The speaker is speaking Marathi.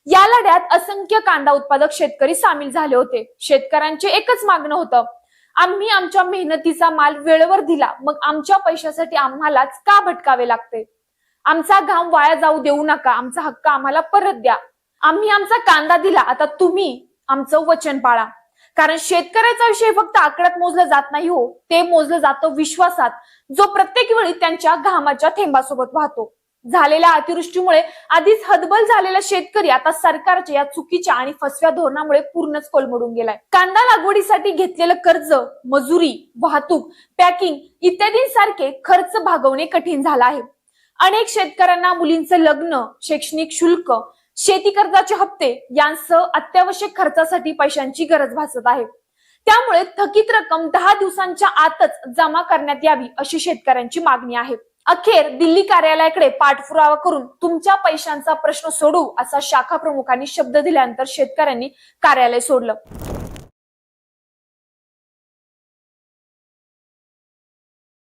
या लढ्यात असंख्य कांदा उत्पादक शेतकरी सामील झाले होते। शेतकऱ्यांचे एकच मागणं होतं, आम्ही आमच्या मेहनतीचा माल वेळेवर दिला, मग आमच्या पैशासाठी आम्हालाच का भटकावे लागते? आमचा घाम वाया जाऊ देऊ नका, आमचा हक्क आम्हाला परत द्या। आम्ही आमचा कांदा दिला, आता तुम्ही आमचं वचन पाळा। कारण शेतकऱ्याचा विषय फक्त आकड्यात मोजलं जात नाही हो, ते मोजलं जातं विश्वासात, जो प्रत्येक वेळी त्यांच्या घामाच्या थेंबासोबत वाहतो। झालेल्या अतिवृष्टीमुळे आधीच हतबल झालेला शेतकरी आता सरकारच्या या चुकीच्या आणि फसव्या धोरणामुळे पूर्णच कोलमडून गेलाय। कांदा लागवडीसाठी घेतलेलं कर्ज, मजुरी, वाहतूक, पॅकिंग इत्यादींसारखे खर्च भागवणे कठीण झालं आहे। अनेक शेतकऱ्यांना मुलींचं लग्न, शैक्षणिक शुल्क, शेती कर्जाचे हप्ते यांसह अत्यावश्यक खर्चासाठी पैशांची गरज भासत आहे। त्यामुळे थकीत रक्कम 10 दिवसांच्या आतच जमा करण्यात यावी अशी शेतकऱ्यांची मागणी आहे। अखेर दिल्ली कार्यालयाकडे पाठपुरावा करून तुमच्या पैशांचा प्रश्न सोडवू असा शाखा प्रमुखांनी शब्द दिल्यानंतर शेतकऱ्यांनी कार्यालय सोडलं।